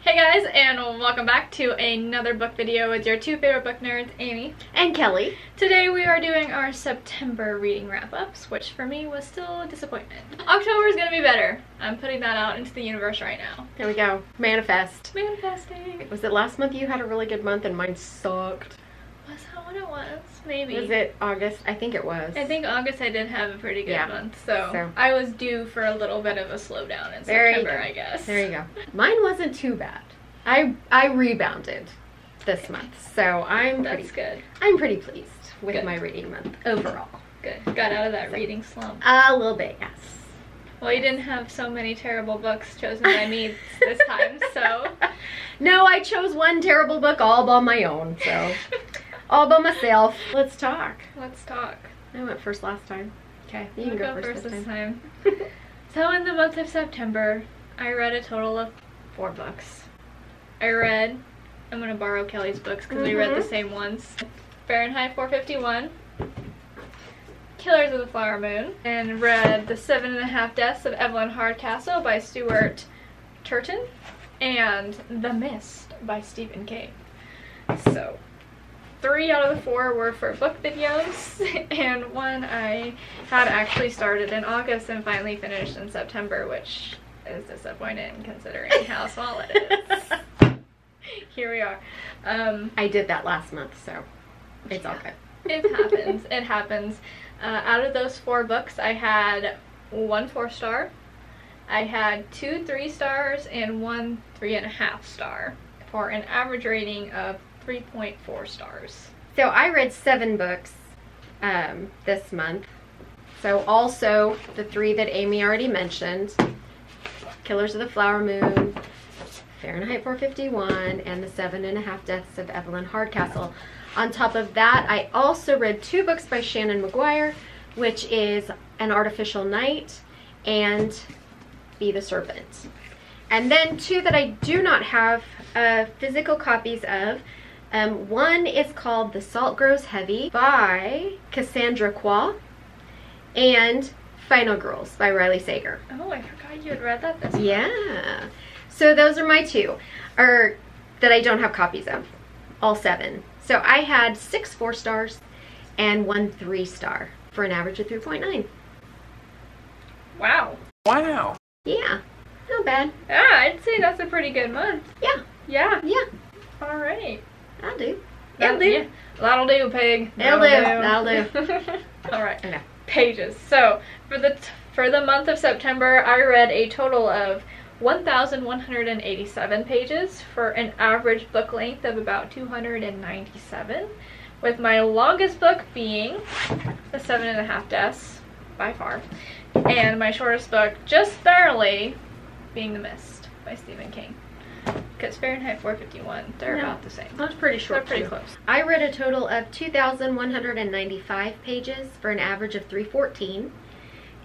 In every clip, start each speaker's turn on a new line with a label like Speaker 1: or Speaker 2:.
Speaker 1: Hey guys, and welcome back to another book video with your two favorite book nerds, Amy
Speaker 2: and Kelly.
Speaker 1: Today we are doing our September reading wrap-ups, which for me was still a disappointment. October is gonna be better. I'm putting that out into the universe right now.
Speaker 2: There we go. Manifest.
Speaker 1: Manifesting.
Speaker 2: Was it last month you had a really good month and mine sucked?
Speaker 1: Was that what it was? Maybe.
Speaker 2: Was it August? I think it was.
Speaker 1: I think August I did have a pretty good month, so I was due for a little bit of a slowdown in September, I guess.
Speaker 2: There you go. Mine wasn't too bad. I rebounded this month, so I'm pretty pleased with my reading month overall.
Speaker 1: Good. Got out of that reading slump.
Speaker 2: A little bit, yes.
Speaker 1: Well, you didn't have so many terrible books chosen by me this time, so.
Speaker 2: No, I chose one terrible book all by my own, so. All by myself. Let's talk.
Speaker 1: Let's talk.
Speaker 2: I went first last time. Okay, you
Speaker 1: can go first this time. So in the month of September, I read a total of 4 books. I'm going to borrow Kelly's books because we read the same ones. Fahrenheit 451, Killers of the Flower Moon, and read The 7.5 Deaths of Evelyn Hardcastle by Stuart Turton, and The Mist by Stephen King. So 3 out of the 4 were for book videos, and 1 I had actually started in August and finally finished in September, which is disappointing considering how small it is. Here we are.
Speaker 2: I did that last month, so it's all good.
Speaker 1: It happens. It happens. Out of those 4 books, I had 1 4-star, I had 2 3-stars, and 1 3.5 star, for an average rating of 3.4 stars.
Speaker 2: So I read 7 books this month. So also the 3 that Amy already mentioned, Killers of the Flower Moon, Fahrenheit 451, and The 7.5 Deaths of Evelyn Hardcastle. On top of that, I also read 2 books by Shannon McGuire, which is An Artificial Night and Be the Serpent. And then 2 that I do not have physical copies of. One is called The Salt Grows Heavy by Cassandra Kwa, and Final Girls by Riley Sager.
Speaker 1: Oh, I forgot you had read that this month.
Speaker 2: Yeah. So those are my 2, or that I don't have copies of, all 7. So I had 6 4-stars and 1 3-star for an average of 3.9.
Speaker 1: Wow.
Speaker 3: Wow.
Speaker 2: Yeah, not bad.
Speaker 1: Yeah, I'd say that's a pretty good month.
Speaker 2: Yeah.
Speaker 1: Yeah.
Speaker 2: Yeah.
Speaker 1: All right.
Speaker 2: That'll do. That'll do.
Speaker 1: Yeah. That'll do, pig.
Speaker 2: That'll do. That'll do.
Speaker 1: All right.
Speaker 2: Okay.
Speaker 1: Pages. So for the month of September, I read a total of 1,187 pages for an average book length of about 297, with my longest book being The 7.5 Deaths, by far, and my shortest book, just barely, being The Mist by Stephen King. Because Fahrenheit 451, they're about the same.
Speaker 2: That's pretty short.
Speaker 1: They're pretty close.
Speaker 2: I read a total of 2,195 pages for an average of 314.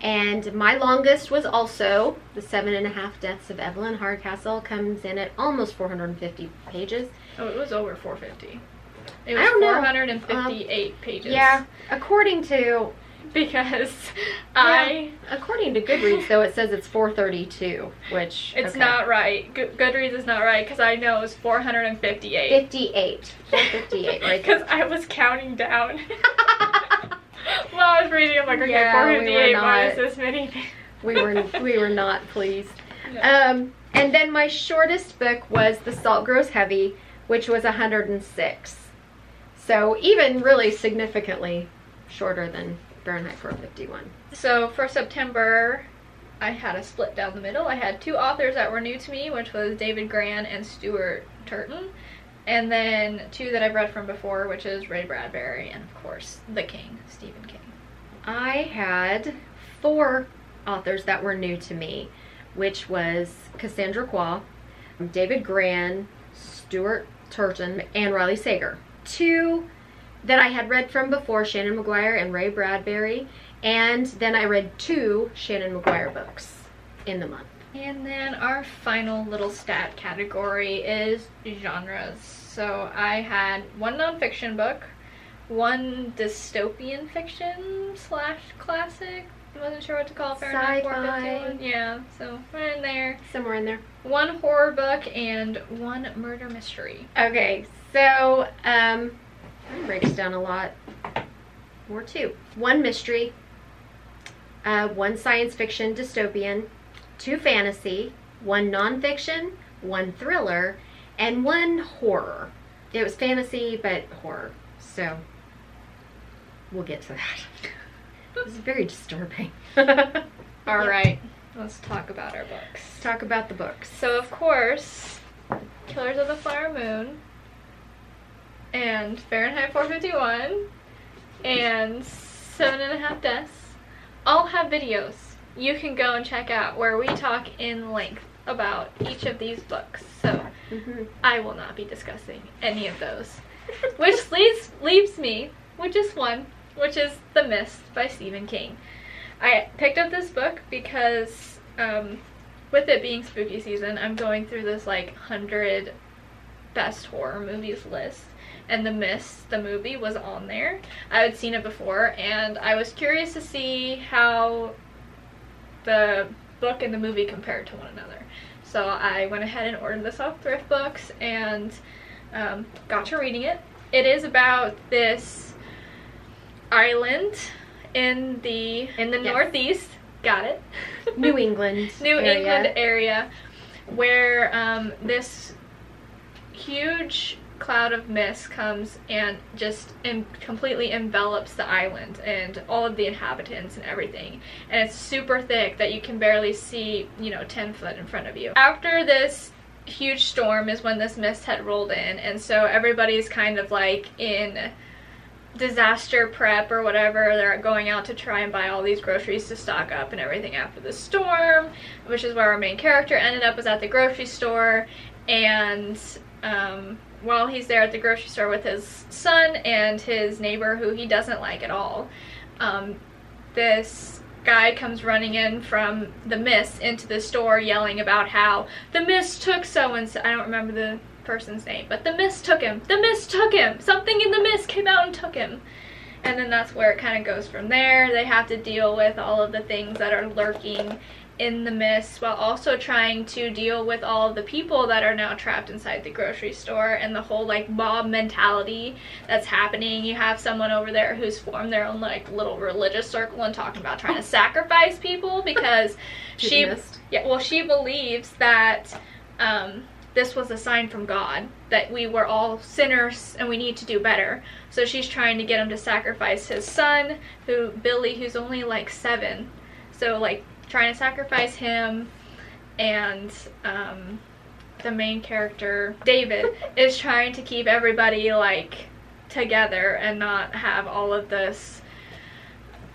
Speaker 2: And my longest was also The 7.5 Deaths of Evelyn Hardcastle, comes in at almost 450 pages.
Speaker 1: Oh, it was over 450. It was 458 pages.
Speaker 2: Yeah, according to...
Speaker 1: Because
Speaker 2: according to Goodreads, though, it says it's 432, which...
Speaker 1: It's not right. Goodreads is not right, because I know it was 458.
Speaker 2: 458, right?
Speaker 1: Because I was counting down. While I was reading, I'm like, okay, 458 minus this many.
Speaker 2: we were not pleased.
Speaker 1: No.
Speaker 2: And then my shortest book was The Salt Grows Heavy, which was 106. So even really significantly shorter than Fahrenheit 451.
Speaker 1: So for September, I had a split down the middle. I had 2 authors that were new to me, which was David Grann and Stuart Turton. And then 2 that I've read from before, which is Ray Bradbury and, of course, the King, Stephen King.
Speaker 2: I had 4 authors that were new to me, which was Cassandra Kwa, David Grann, Stuart Turton, and Riley Sager. 2 that I had read from before, Shannon McGuire and Ray Bradbury, and then I read 2 Shannon McGuire books in the month.
Speaker 1: And then our final little stat category is genres. So I had 1 nonfiction book, 1 dystopian fiction / classic I wasn't sure what to call Fahrenheit
Speaker 2: Sci-fi.
Speaker 1: 451. Yeah, so we're in there.
Speaker 2: Somewhere in there.
Speaker 1: 1 horror book and 1 murder mystery.
Speaker 2: Okay, so I'm gonna break this down a lot. More 2. 1 mystery, 1 science fiction dystopian, 2 fantasy, 1 nonfiction, 1 thriller, and 1 horror. It was fantasy, but horror. So we'll get to that. This is very disturbing.
Speaker 1: Alright, let's talk about our books.
Speaker 2: Let's talk about the books.
Speaker 1: So, of course, Killers of the Flower Moon, and Fahrenheit 451, and 7.5 Deaths all have videos you can go and check out where we talk in length about each of these books. So, I will not be discussing any of those. Which leaves me with just one, which is The Mist by Stephen King. I picked up this book because with it being spooky season, I'm going through this like 100 best horror movies list, and The Mist, the movie, was on there. I had seen it before, and I was curious to see how the book and the movie compared to one another. So I went ahead and ordered this off Thrift Books and got to reading it. It is about this island in the Northeast. Got it.
Speaker 2: New England.
Speaker 1: England area, where this huge cloud of mist comes and just completely envelops the island and all of the inhabitants and everything, and it's super thick that you can barely see, 10 foot in front of you. After this huge storm is when this mist had rolled in, and so everybody's kind of like in disaster prep or whatever. They're going out to try and buy all these groceries to stock up and everything after the storm, which is where our main character ended up, was at the grocery store. And while he's there at the grocery store with his son and his neighbor, who he doesn't like at all, this guy comes running in from the mist into the store yelling about how the mist took so-and-so. I don't remember the person's name, but the mist took him. The mist took him. Something in the mist came out and took him. And then that's where it kind of goes from there. They have to deal with all of the things that are lurking in the mist, while also trying to deal with all of the people that are now trapped inside the grocery store and the whole like mob mentality that's happening. You have someone over there who's formed their own like little religious circle and talking about trying to sacrifice people because she believes that this was a sign from God that we were all sinners and we need to do better. So she's trying to get him to sacrifice his son, Billy, who's only like 7. So like trying to sacrifice him, and the main character, David, is trying to keep everybody like together and not have all of this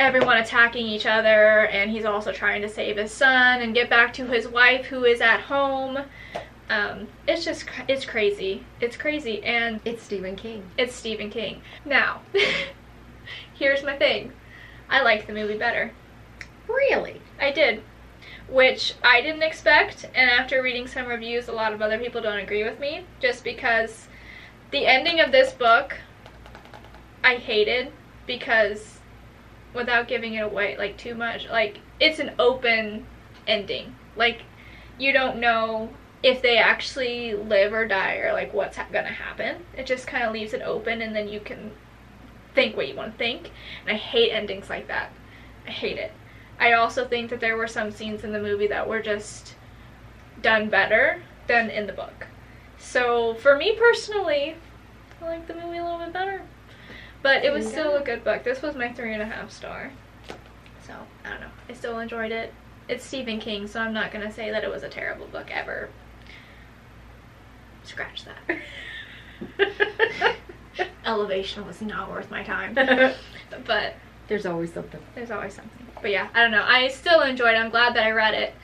Speaker 1: everyone attacking each other, and he's also trying to save his son and get back to his wife who is at home. It's crazy. It's crazy, and
Speaker 2: it's Stephen King.
Speaker 1: It's Stephen King. Now, here's my thing. I like the movie better.
Speaker 2: Really?
Speaker 1: I did. Which I didn't expect, and after reading some reviews, a lot of other people don't agree with me, just because the ending of this book I hated, because without giving it away like too much, like it's an open ending. Like you don't know if they actually live or die or like what's gonna happen. It just kind of leaves it open, and then you can think what you want to think. And I hate endings like that. I hate it. I also think that there were some scenes in the movie that were just done better than in the book. So for me personally, I like the movie a little bit better. But it was still a good book. This was my 3.5 star. So, I don't know. I still enjoyed it. It's Stephen King, so I'm not going to say that it was a terrible book ever. Scratch that. Elevation was not worth my time. But
Speaker 2: there's always something.
Speaker 1: There's always something. But yeah, I don't know. I still enjoyed it. I'm glad that I read it.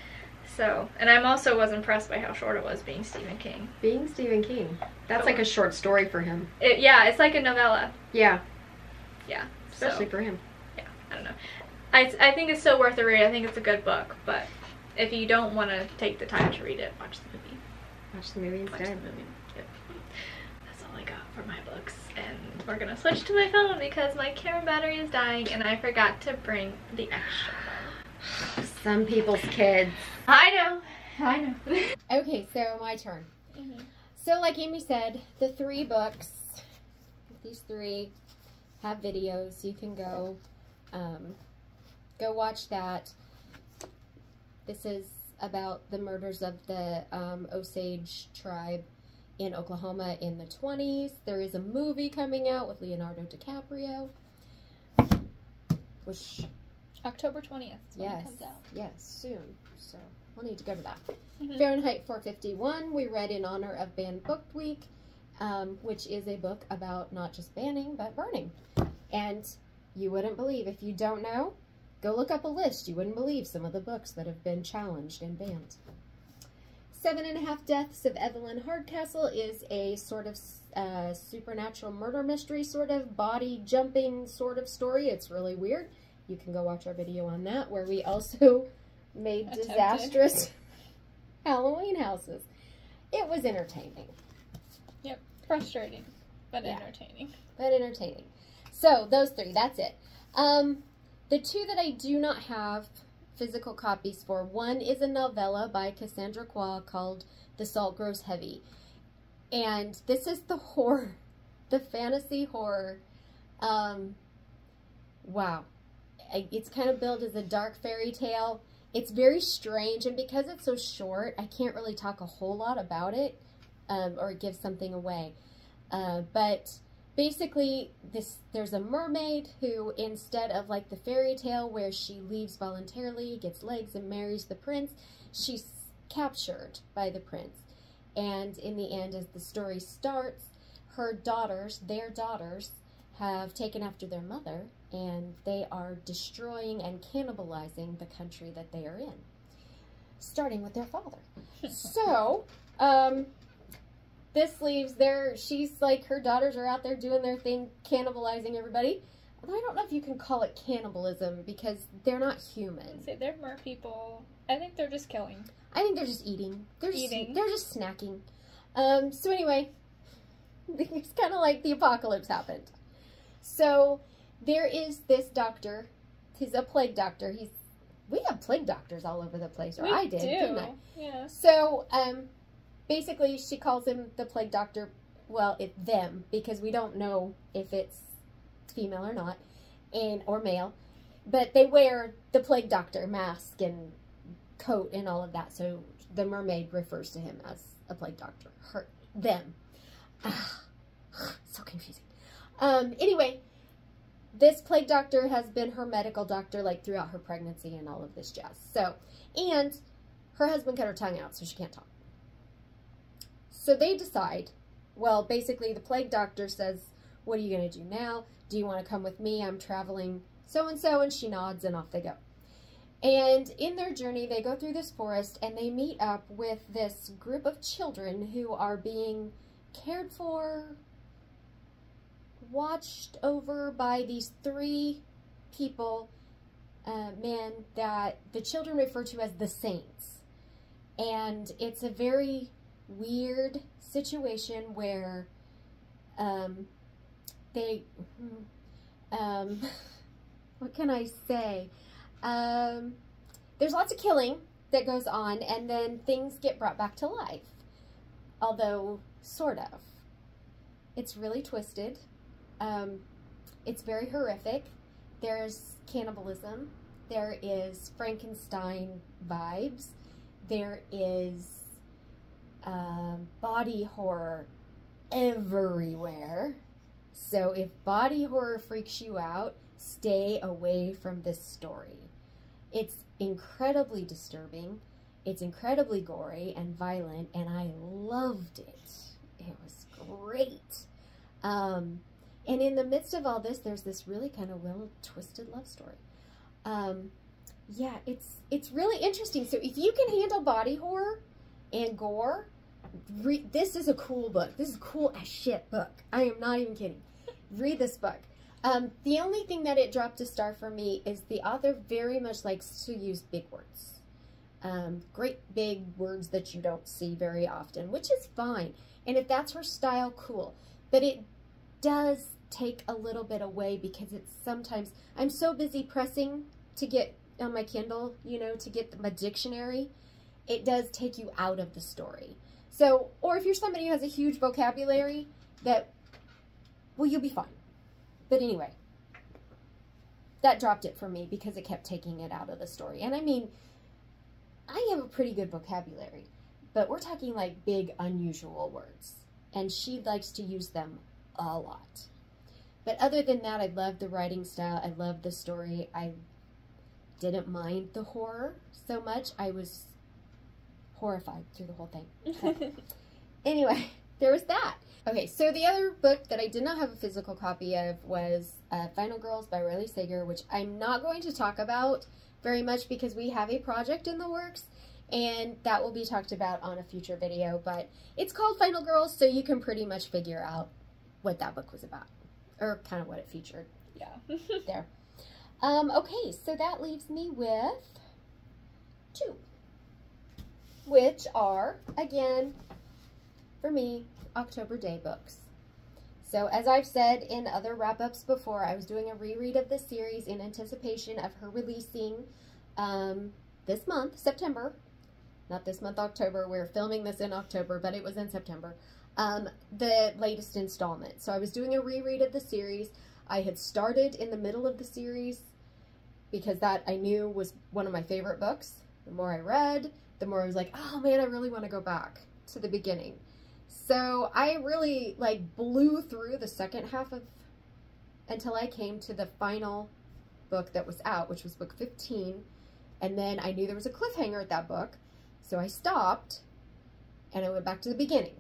Speaker 1: So, and I also was impressed by how short it was, being Stephen King.
Speaker 2: Being Stephen King. That's like a short story for him.
Speaker 1: Yeah, it's like a novella.
Speaker 2: Yeah.
Speaker 1: Yeah.
Speaker 2: Especially for him.
Speaker 1: Yeah, I don't know. I think it's still worth a read. I think it's a good book, but if you don't want to take the time to read it, watch the movie.
Speaker 2: Watch the movie instead.
Speaker 1: Watch the movie. Yep. That's all I got for my books. And we're going to switch to my phone because my camera battery is dying and I forgot to bring the extra one.
Speaker 2: Some people's kids.
Speaker 1: I know.
Speaker 2: Okay, so my turn. So like Amy said, the 3 books, these 3 have videos. You can go watch that. This is about the murders of the Osage tribe in Oklahoma in the 20s. There is a movie coming out with Leonardo DiCaprio, which
Speaker 1: October 20th is when it comes out.
Speaker 2: Yes, soon. So we'll need to go to that. Fahrenheit 451 we read in honor of Banned Book Week, which is a book about not just banning, but burning. And you wouldn't believe, if you don't know, go look up a list. You wouldn't believe some of the books that have been challenged and banned. 7.5 Deaths of Evelyn Hardcastle is a sort of supernatural murder mystery, sort of body jumping sort of story. It's really weird. You can go watch our video on that, where we also made disastrous Halloween houses. It was entertaining.
Speaker 1: Yep. Frustrating, but entertaining.
Speaker 2: But entertaining. So, those 3, that's it. The 2 that I do not have physical copies for, one is a novella by Cassandra Claw called The Salt Grows Heavy. And this is the horror, the fantasy horror. Wow. It's kind of billed as a dark fairy tale. It's very strange, and because it's so short, I can't really talk a whole lot about it or give something away. But basically, there's a mermaid who, instead of like the fairy tale where she leaves voluntarily, gets legs, and marries the prince, she's captured by the prince. And in the end, as the story starts, her daughters, their daughters, have taken after their mother, and they are destroying and cannibalizing the country that they are in, starting with their father. So, this leaves she's like, her daughters are out there doing their thing, cannibalizing everybody. Although I don't know if you can call it cannibalism, because they're not human.
Speaker 1: I'd say they're mer people. I think they're just killing.
Speaker 2: I think they're just eating. They're just snacking. So anyway, it's kind of like the apocalypse happened. So there is this doctor. He's a plague doctor. We have plague doctors all over the place, or I did, didn't I?
Speaker 1: Yeah.
Speaker 2: So basically, she calls him the plague doctor. Well, it's them, because we don't know if it's female or not, or male. But they wear the plague doctor mask and coat and all of that. So the mermaid refers to him as a plague doctor. Them. So confusing. Anyway, this plague doctor has been her medical doctor like throughout her pregnancy and all of this jazz. So, and her husband cut her tongue out, so she can't talk. So they decide, well, basically the plague doctor says, what are you going to do now? Do you want to come with me? I'm traveling so-and-so, and she nods, and off they go. And in their journey, they go through this forest, and they meet up with this group of children who are being cared for, watched over by these 3 people, men, that the children refer to as the saints. And it's a very weird situation where what can I say? There's lots of killing that goes on, and then things get brought back to life. Although, sort of. It's really twisted. It's very horrific. There's cannibalism. There is Frankenstein vibes. There is body horror everywhere. So if body horror freaks you out, stay away from this story. It's incredibly disturbing. It's incredibly gory and violent, and I loved it. It was great. And in the midst of all this, there's this really kind of well-twisted love story. Yeah, it's really interesting. So if you can handle body horror and gore, this is a cool book. This is a cool as shit book. I am not even kidding. Read this book. The only thing that it dropped a star for me is the author very much likes to use big words. Great big words that you don't see very often, which is fine. And if that's her style, cool. But it does take a little bit away, because it's sometimes, I'm so busy pressing to get on my Kindle, you know, to get my dictionary, it does take you out of the story. So, or if you're somebody who has a huge vocabulary, well, you'll be fine. But anyway, that dropped it for me because it kept taking it out of the story. And I mean, I have a pretty good vocabulary, but we're talking like big, unusual words. And she likes to use them a lot. But other than that, I love the writing style. I love the story. I didn't mind the horror so much. I was horrified through the whole thing. Anyway, there was that. Okay, so the other book that I did not have a physical copy of was Final Girls by Riley Sager, which I'm not going to talk about very much because we have a project in the works, and that will be talked about on a future video, but it's called Final Girls, so you can pretty much figure out what that book was about, or kind of what it featured.
Speaker 1: Yeah.
Speaker 2: There. Okay, so that leaves me with 2, which are, again, for me, October Day books. So as I've said in other wrap-ups before, I was doing a reread of this series in anticipation of her releasing this month, September. Not this month, October. We're filming this in October, but it was in September. The latest installment. So I was doing a reread of the series. I had started in the middle of the series because that I knew was one of my favorite books. The more I read, the more I was like, oh man, I really want to go back to the beginning. So I really like blew through the second half of until I came to the final book that was out, which was book 15. And then I knew there was a cliffhanger at that book. So I stopped and I went back to the beginning.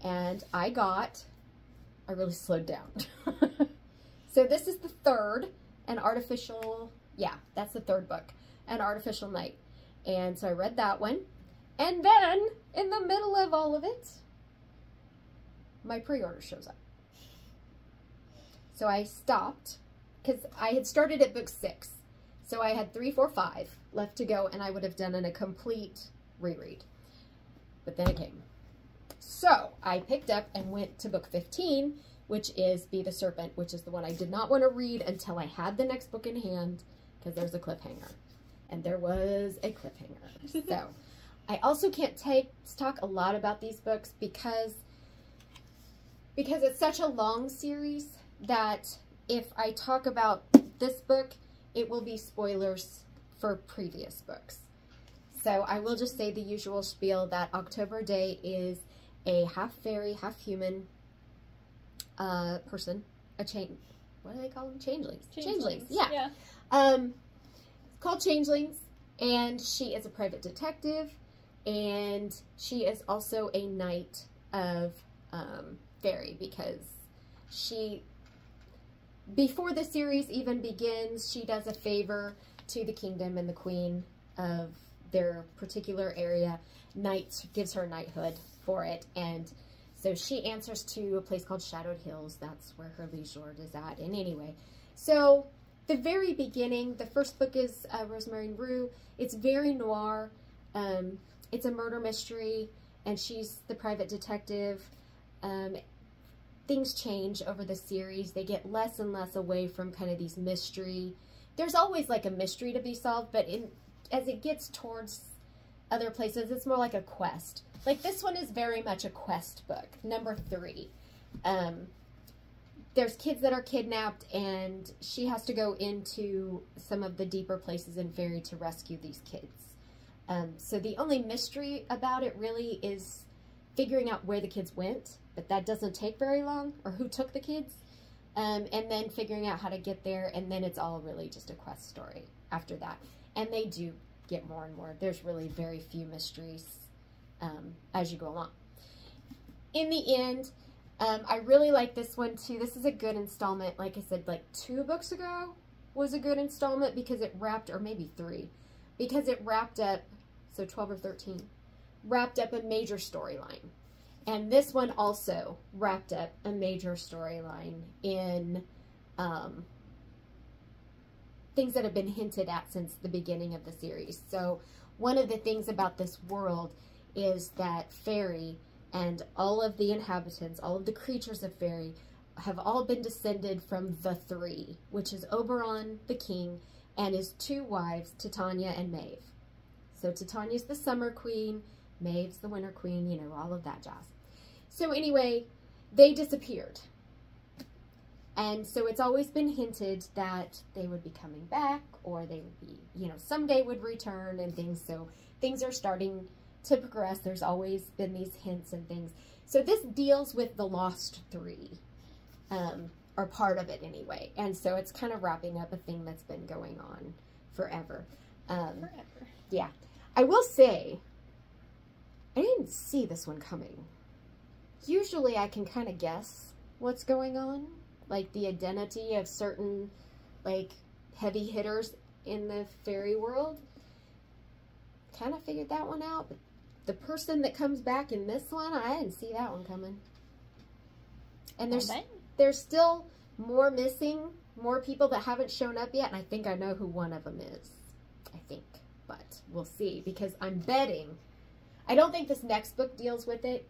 Speaker 2: And I really slowed down. So this is the third, An Artificial, yeah, that's the third book, An Artificial Night. And so I read that one. And then, in the middle of all of it, my pre-order shows up. So I stopped, because I had started at book 6. So I had 3, 4, 5 left to go, and I would have done a complete reread. But then it came. So I picked up and went to book 15, which is Be the Serpent, which is the one I did not want to read until I had the next book in hand, because there's a cliffhanger. And there was a cliffhanger. So I also can't talk a lot about these books because it's such a long series that if I talk about this book, it will be spoilers for previous books. So I will just say the usual spiel that October Day is a half fairy, half human person. What do they call them? Changelings. Changelings. Yeah. It's called Changelings, and she is a private detective, and she is also a knight of fairy because before the series even begins, she does a favor to the kingdom and the queen of their particular area. Gives her knighthood for it, and so she answers to a place called Shadowed Hills. That's where her liege lord is at. And anyway, so the very beginning, the first book is Rosemary and Rue. It's very noir. It's a murder mystery, and she's the private detective. Things change over the series. They get less and less away from kind of these mystery. There's always like a mystery to be solved, but as it gets towards other places, it's more like a quest. Like this one is very much a quest book, number 3. There's kids that are kidnapped, and she has to go into some of the deeper places in Fairy to rescue these kids. So the only mystery about it really is figuring out where the kids went, but that doesn't take very long, or who took the kids, and then figuring out how to get there, and then it's all really just a quest story after that. And they do get more and more. There's really very few mysteries as you go along. In the end, I really like this one too. This is a good installment. Like I said, like 2 books ago was a good installment because it wrapped, or maybe 3, because it wrapped up, so 12 or 13, wrapped up a major storyline. And this one also wrapped up a major storyline in things that have been hinted at since the beginning of the series. So one of the things about this world is that Fairy and all of the inhabitants, all of the creatures of Fairy, have all been descended from the 3, which is Oberon, the king, and his 2 wives, Titania and Maeve. So Titania's the summer queen, Maeve's the winter queen, you know, all of that jazz. So anyway, they disappeared. And so it's always been hinted that they would be coming back, or they would be, you know, someday would return and things. So things are starting to progress. There's always been these hints and things. So this deals with the Lost 3, or part of it anyway. And so it's kind of wrapping up a thing that's been going on forever.
Speaker 1: Forever.
Speaker 2: Yeah. I will say, I didn't see this one coming. Usually I can kind of guess what's going on. Like the identity of certain, like, heavy hitters in the fairy world. Kind of figured that one out, but the person that comes back in this one, I didn't see that one coming. And there's still more missing, more people that haven't shown up yet, and I think I know who one of them is. I think, but we'll see, because I'm betting, I don't think this next book deals with it,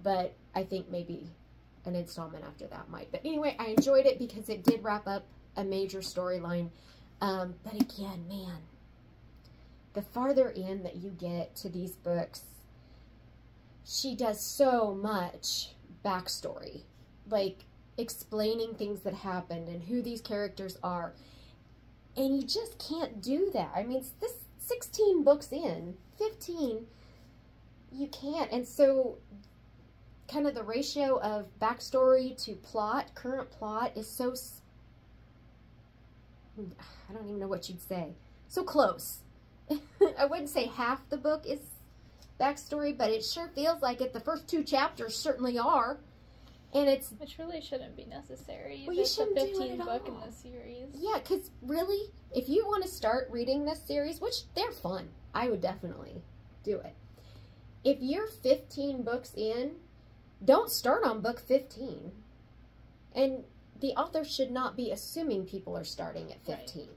Speaker 2: but I think maybe an installment after that might. But anyway, I enjoyed it because it did wrap up a major storyline. But again, man, the farther in that you get to these books, she does so much backstory, like explaining things that happened and who these characters are. And you just can't do that. I mean, this 16 books in, 15, you can't. And so kind of the ratio of backstory to plot, current plot, is so, I don't even know what you'd say, so close. I wouldn't say half the book is backstory, but it sure feels like it. The first 2 chapters certainly are. And
Speaker 1: which really shouldn't be necessary.
Speaker 2: Well, you shouldn't
Speaker 1: do it.
Speaker 2: 15
Speaker 1: book in the series.
Speaker 2: Yeah, because really, if you want to start reading this series, which they're fun, I would definitely do it. If you're 15 books in, don't start on book 15. And the author should not be assuming people are starting at 15. Right.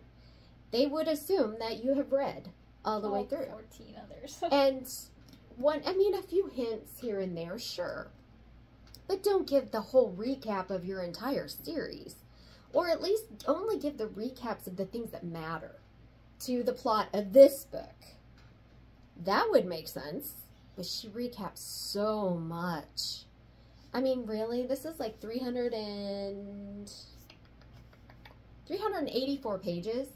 Speaker 2: They would assume that you have read all the way through.
Speaker 1: 14 others.
Speaker 2: And a few hints here and there, sure. But don't give the whole recap of your entire series. Or at least only give the recaps of the things that matter to the plot of this book. That would make sense. But she recaps so much. I mean, really? This is like 384 pages.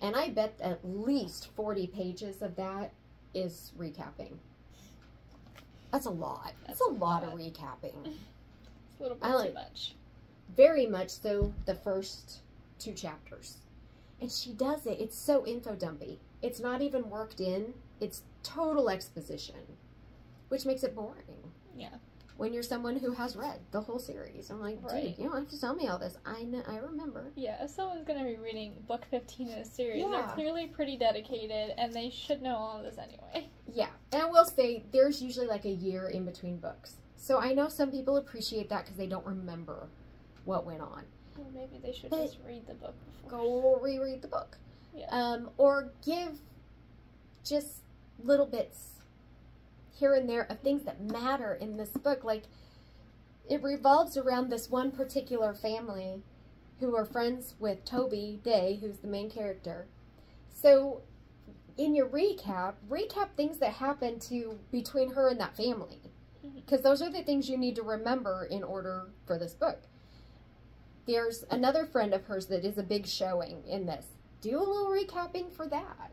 Speaker 2: And I bet at least 40 pages of that is recapping. That's a lot. That's a lot of recapping.
Speaker 1: It's a little bit too much.
Speaker 2: Very much so the first 2 chapters. And she does it. It's so info dumpy. It's not even worked in. It's total exposition. Which makes it boring.
Speaker 1: Yeah.
Speaker 2: When you're someone who has read the whole series. I'm like, dude, you don't have to tell me all this. I know, I remember.
Speaker 1: Yeah, if someone's going to be reading book 15 in a series, they're clearly pretty dedicated, and they should know all of this anyway.
Speaker 2: Yeah, and I will say, there's usually like a year in between books. So I know some people appreciate that because they don't remember what went on.
Speaker 1: Well, maybe they should just read the book before.
Speaker 2: Go reread the book.
Speaker 1: Yeah.
Speaker 2: Or give just little bits here and there of things that matter in this book. Like, it revolves around this one particular family who are friends with Toby Day, who's the main character. So in your recap things that happen between her and that family. Because those are the things you need to remember in order for this book. There's another friend of hers that is a big showing in this. Do a little recapping for that.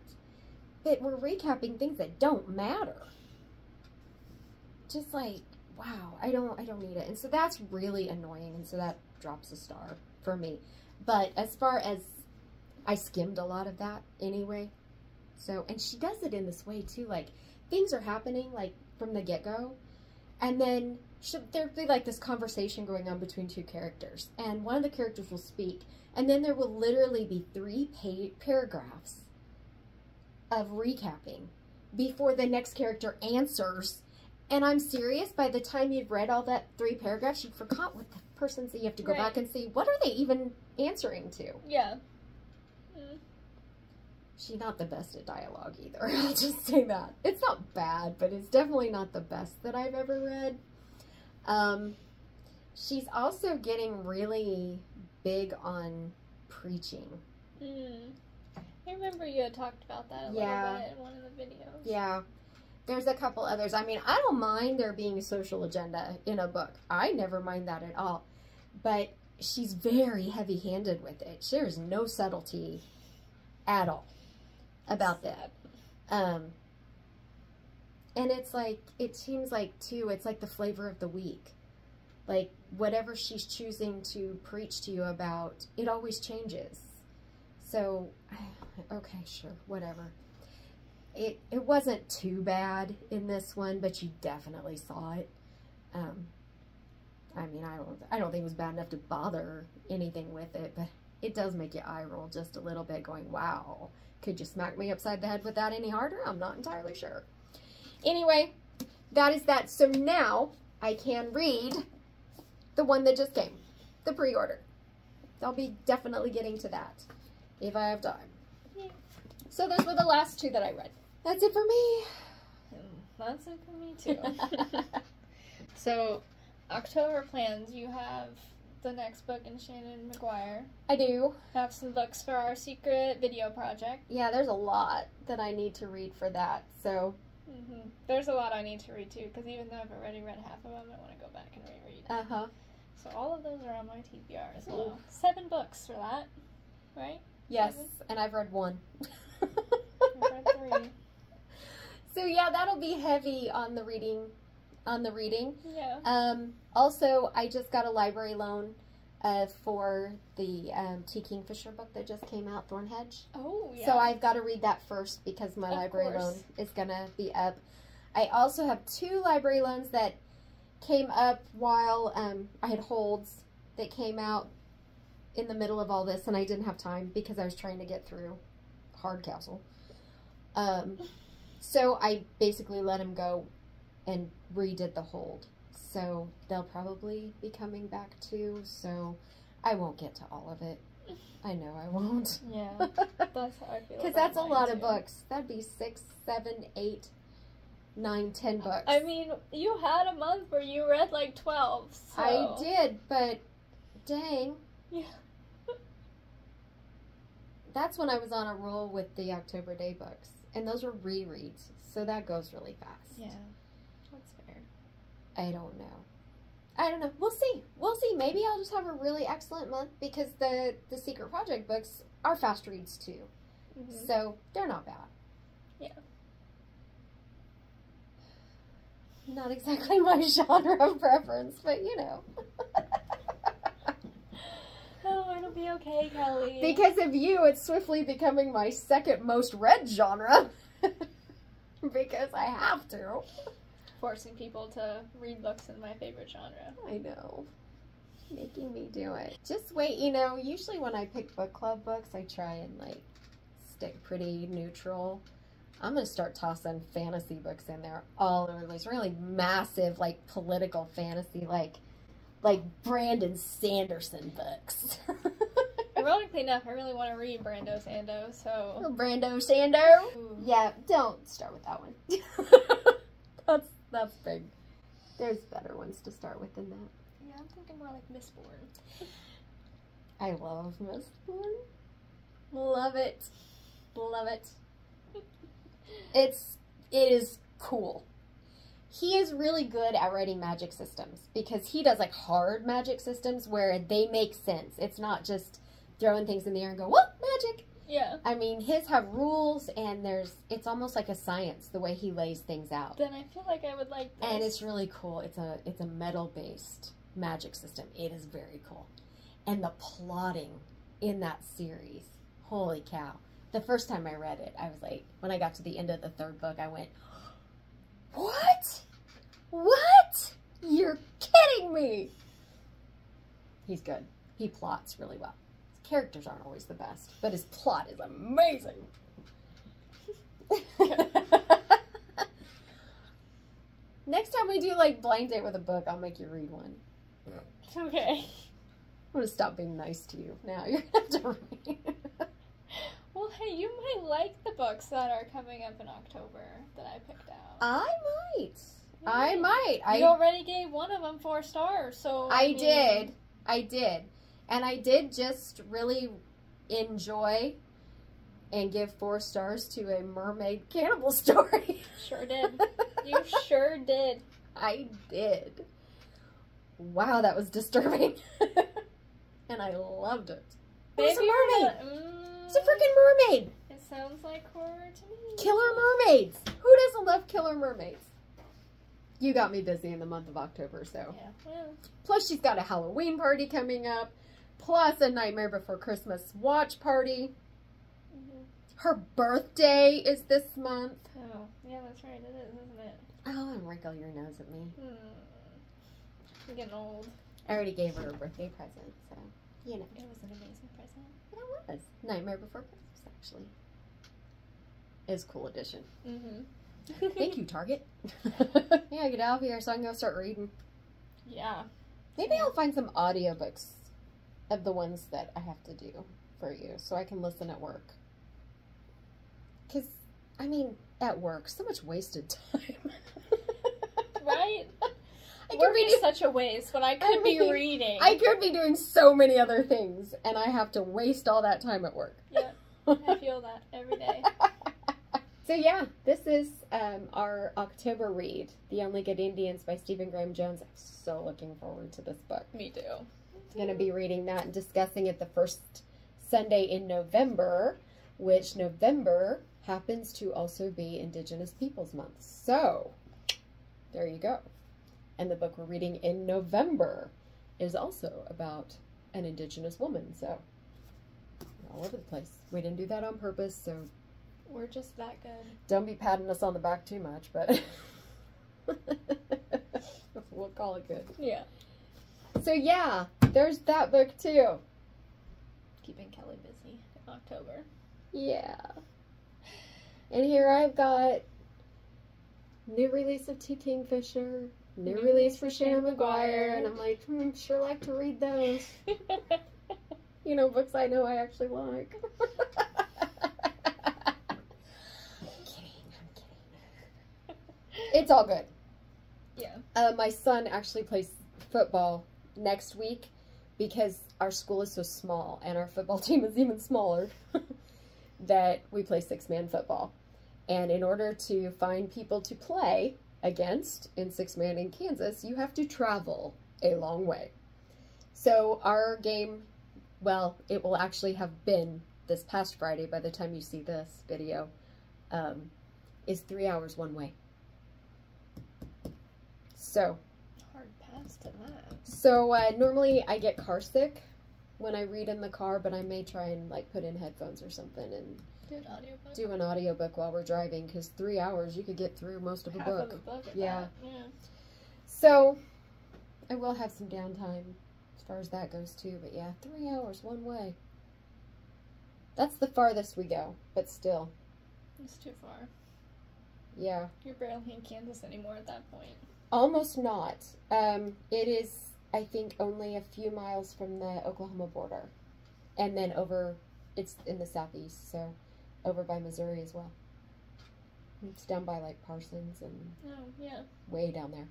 Speaker 2: But we're recapping things that don't matter. Just like, wow, I don't need it. And so that's really annoying, and so that drops a star for me. But as far as, I skimmed a lot of that anyway. So, and she does it in this way too, like, things are happening, like, from the get-go, and then there'll be like this conversation going on between 2 characters, and one of the characters will speak, and then there will literally be 3 paragraphs of recapping before the next character answers. And I'm serious, by the time you've read all that 3 paragraphs, you forgot what the person said. You have to go back and see, what are they even answering to?
Speaker 1: Yeah.
Speaker 2: She's not the best at dialogue either. I'll just say that. It's not bad, but it's definitely not the best that I've ever read. She's also getting really big on preaching.
Speaker 1: Yeah, I remember you had talked about that a little bit in one of the videos.
Speaker 2: Yeah. There's a couple others. I mean, I don't mind there being a social agenda in a book. I never mind that at all. But she's very heavy-handed with it. There's no subtlety at all about that. And it's like, it seems like, too, it's like the flavor of the week. Like, whatever she's choosing to preach to you about, it always changes. So, okay, sure, whatever. It wasn't too bad in this one, but you definitely saw it. I mean, I don't think it was bad enough to bother anything with it, but it does make you eye roll just a little bit, going, wow, could you smack me upside the head with that any harder? I'm not entirely sure. Anyway, that is that. So now I can read the one that just came, the pre-order. I'll be definitely getting to that if I have time. Yeah. So those were the last two that I read. That's it for me.
Speaker 1: That's it for me too. So, October plans, you have the next book in Shannon McGuire.
Speaker 2: I do.
Speaker 1: Have some books for our secret video project.
Speaker 2: Yeah, there's a lot that I need to read for that, so.
Speaker 1: There's a lot I need to read too, because even though I've already read half of them, I want to go back and reread.
Speaker 2: Uh-huh.
Speaker 1: So all of those are on my TBR as well. 7 books for that, right?
Speaker 2: Yes,
Speaker 1: 7?
Speaker 2: and I've read 1.
Speaker 1: I've read 3.
Speaker 2: So yeah, that'll be heavy on the reading.
Speaker 1: Yeah.
Speaker 2: Also, I just got a library loan for the T. Kingfisher book that just came out, Thornhedge.
Speaker 1: Oh, yeah.
Speaker 2: So I've got to read that first because my library loan is going to be up. I also have 2 library loans that came up while I had holds that came out in the middle of all this, and I didn't have time because I was trying to get through Hardcastle. So I basically let him go and redid the hold. So they'll probably be coming back too, so I won't get to all of it. I know I won't.
Speaker 1: Yeah, that's how I feel.
Speaker 2: Because that's a lot of books. That'd be 6, 7, 8, 9, 10 books.
Speaker 1: I mean, you had a month where you read like 12. So.
Speaker 2: I did, but dang.
Speaker 1: Yeah.
Speaker 2: That's when I was on a roll with the October Day books. And those were rereads, so that goes really fast.
Speaker 1: Yeah, that's fair.
Speaker 2: I don't know. We'll see. Maybe I'll just have a really excellent month because the Secret Project books are fast reads too. So they're not bad.
Speaker 1: Yeah.
Speaker 2: Not exactly my genre of preference, but you know.
Speaker 1: Oh, it'll be okay, Kelly.
Speaker 2: Because of you, it's swiftly becoming my second most read genre. Because I have to.
Speaker 1: Forcing people to read books in my favorite genre.
Speaker 2: I know. Making me do it. Just wait, you know, usually when I pick book club books, I try and, like, stick pretty neutral. I'm going to start tossing fantasy books in there all over the place. Really massive, like, political fantasy, like Brandon Sanderson books.
Speaker 1: Ironically enough, I really want to read Brando Sando, so...
Speaker 2: Brando Sando? Ooh. Yeah, don't start with that one. That's big. There's better ones to start with than that.
Speaker 1: Yeah, I'm thinking more like Mistborn.
Speaker 2: I love Mistborn. Love it. Love it. It is cool. He is really good at writing magic systems because he does like hard magic systems where they make sense. It's not just throwing things in the air and go, whoa, magic.
Speaker 1: Yeah.
Speaker 2: I mean, his have rules and it's almost like a science the way he lays things out.
Speaker 1: Then I feel like I would like this.
Speaker 2: And it's really cool. It's a metal-based magic system. It is very cool. And the plotting in that series, holy cow. The first time I read it, I was like, when I got to the end of the 3rd book, I went, what? What? You're kidding me. He's good. He plots really well. His characters aren't always the best, but his plot is amazing. Next time we do like blind date with a book, I'll make you read one.
Speaker 1: Okay.
Speaker 2: I'm going to stop being nice to you now. You're going to have to read.
Speaker 1: Well, hey, you might like the books that are coming up in October that I picked out.
Speaker 2: I might. Yeah. I might.
Speaker 1: You already gave one of them 4 stars, so...
Speaker 2: I did. And I did just really enjoy and give 4 stars to a mermaid cannibal story.
Speaker 1: Sure did. You sure did.
Speaker 2: I did. Wow, that was disturbing. And I loved it. It was a mermaid. It's a freaking mermaid.
Speaker 1: It sounds like horror to me.
Speaker 2: Killer mermaids. Who doesn't love killer mermaids? You got me busy in the month of October, so.
Speaker 1: Yeah, well.
Speaker 2: Plus, she's got a Halloween party coming up. Plus, a Nightmare Before Christmas watch party. Her birthday is this month.
Speaker 1: Oh, yeah, that's right. It is, isn't it?
Speaker 2: Oh, and wrinkle your nose at me.
Speaker 1: I'm getting old.
Speaker 2: I already gave her a birthday present, so, you know.
Speaker 1: It was an amazing present.
Speaker 2: It was. Nightmare Before Christmas, actually. It's a cool edition. Thank you, Target. Yeah, get out of here so I can go start reading.
Speaker 1: Yeah.
Speaker 2: Maybe I'll find some audiobooks of the ones that I have to do for you so I can listen at work. Because, I mean, at work, so much wasted time.
Speaker 1: Right?
Speaker 2: I
Speaker 1: Work is such a waste when I could be reading.
Speaker 2: I could be doing so many other things, and I have to waste all that time at work.
Speaker 1: Yeah, I feel that every day.
Speaker 2: So yeah, this is our October read, The Only Good Indians by Stephen Graham Jones. I'm so looking forward to this book.
Speaker 1: Me too.
Speaker 2: I'm going to be reading that and discussing it the first Sunday in November, which November happens to also be Indigenous Peoples Month. So, there you go. And the book we're reading in November is also about an Indigenous woman. So, all over the place. We didn't do that on purpose, so
Speaker 1: we're just that good.
Speaker 2: Don't be patting us on the back too much, but we'll call it good.
Speaker 1: Yeah.
Speaker 2: So yeah, there's that book too.
Speaker 1: Keeping Kelly busy in October.
Speaker 2: Yeah. And here I've got new release of T. Kingfisher, new release for Shannon McGuire, and I'm like, sure like to read those. You know, books I know I actually like. It's all good.
Speaker 1: Yeah.
Speaker 2: My son actually plays football next week because our school is so small and our football team is even smaller that we play 6-man football. And in order to find people to play against in 6-man in Kansas, you have to travel a long way. So our game, well, it will actually have been this past Friday by the time you see this video, is 3 hours one way. So,
Speaker 1: hard pass to that.
Speaker 2: So, normally I get car sick when I read in the car, but I may try and, like, put in headphones or something and do an audiobook while we're driving, because 3 hours, you could get through most of a book.
Speaker 1: Half of a book at
Speaker 2: yeah.
Speaker 1: that. Yeah.
Speaker 2: So, I will have some downtime as far as that goes, too, but yeah, 3 hours one way. That's the farthest we go, but still.
Speaker 1: It's too far.
Speaker 2: Yeah.
Speaker 1: You're barely in Kansas anymore at that point.
Speaker 2: Almost not. It is, I think, only a few miles from the Oklahoma border. And then over, it's in the southeast, so over by Missouri as well. It's down by, like, Parsons and
Speaker 1: yeah.
Speaker 2: Way down there.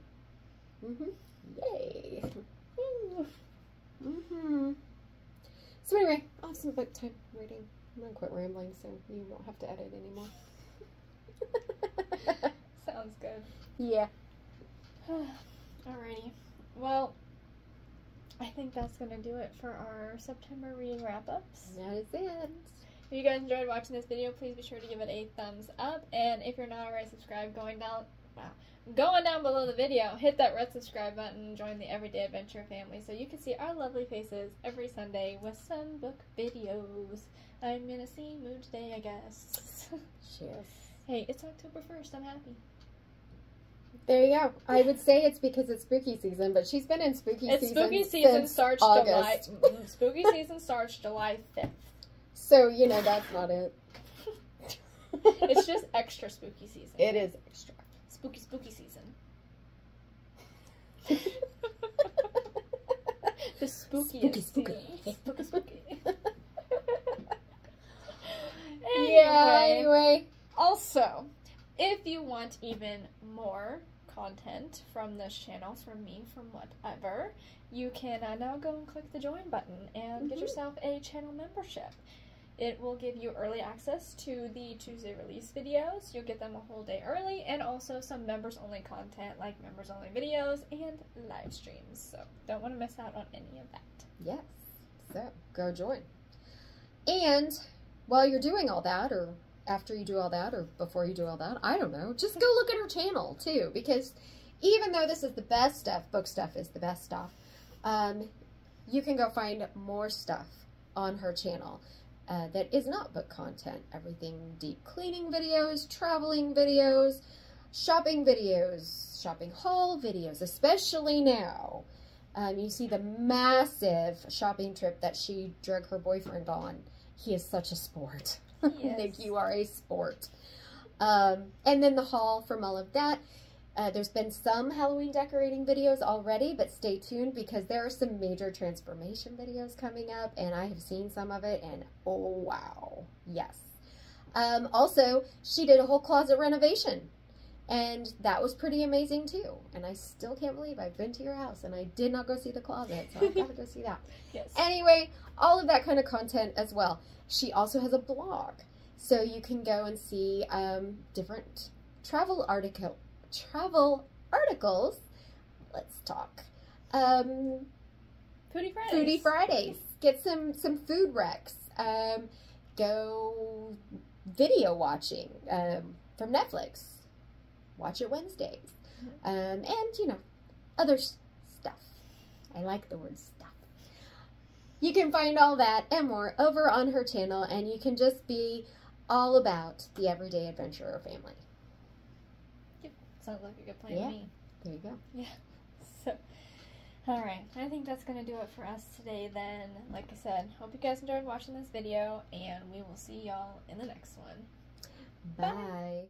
Speaker 2: Yay. So anyway, I'll have some book time reading. I'm going to quit rambling so you won't have to edit anymore.
Speaker 1: Sounds good.
Speaker 2: Yeah.
Speaker 1: Alrighty. Well, I think that's going to do it for our September reading wrap-ups.
Speaker 2: That is it.
Speaker 1: If you guys enjoyed watching this video, please be sure to give it a thumbs up. And if you're not already subscribed, going down below the video, hit that red subscribe button and join the Everyday Adventure family so you can see our lovely faces every Sunday with some book videos. I'm in a sea mood today, I guess.
Speaker 2: Cheers.
Speaker 1: Hey, it's October 1st. I'm happy.
Speaker 2: There you go. I would say it's because it's spooky season, but she's been in spooky season
Speaker 1: starts
Speaker 2: August.
Speaker 1: Spooky season starts July 5th.
Speaker 2: So, you know, that's not it.
Speaker 1: It's just extra spooky season.
Speaker 2: It is extra.
Speaker 1: Spooky season. The spookiest spooky.
Speaker 2: Anyway.
Speaker 1: Also, if you want even more content from this channel, from me, from whatever, you can now go and click the join button and get yourself a channel membership. It will give you early access to the Tuesday release videos. You'll get them a whole day early, and also some members-only content like members-only videos and live streams. So don't want to miss out on any of that.
Speaker 2: Yes, so go join. And while you're doing all that, or after you do all that, or before you do all that, I don't know, just go look at her channel too, because even though this is the best stuff, book stuff is the best stuff, you can go find more stuff on her channel that is not book content. Everything deep cleaning videos, traveling videos, shopping haul videos, especially now. You see the massive shopping trip that she drug her boyfriend on. He is such a sport.
Speaker 1: Yes.
Speaker 2: Nick, you are a sport. And then the haul from all of that. There's been some Halloween decorating videos already, but stay tuned because there are some major transformation videos coming up, and I have seen some of it, and oh wow, yes. Also, she did a whole closet renovation, and that was pretty amazing too. And I still can't believe I've been to your house and I did not go see the closet, so I've got to go see that.
Speaker 1: Yes.
Speaker 2: Anyway, all of that kind of content as well. She also has a blog, so you can go and see different travel articles. Let's talk.
Speaker 1: Foodie Fridays.
Speaker 2: Foodie Fridays. Get some food recs. Go video watching from Netflix. Watch it Wednesdays. And, you know, other stuff. I like the word stuff. You can find all that and more over on her channel, and you can just be all about the everyday adventurer family.
Speaker 1: Yep. Sounds like a good plan
Speaker 2: Yeah.
Speaker 1: to me.
Speaker 2: There you go.
Speaker 1: Yeah. So, alright. I think that's going to do it for us today then. Like I said, hope you guys enjoyed watching this video, and we will see y'all in the next one.
Speaker 2: Bye.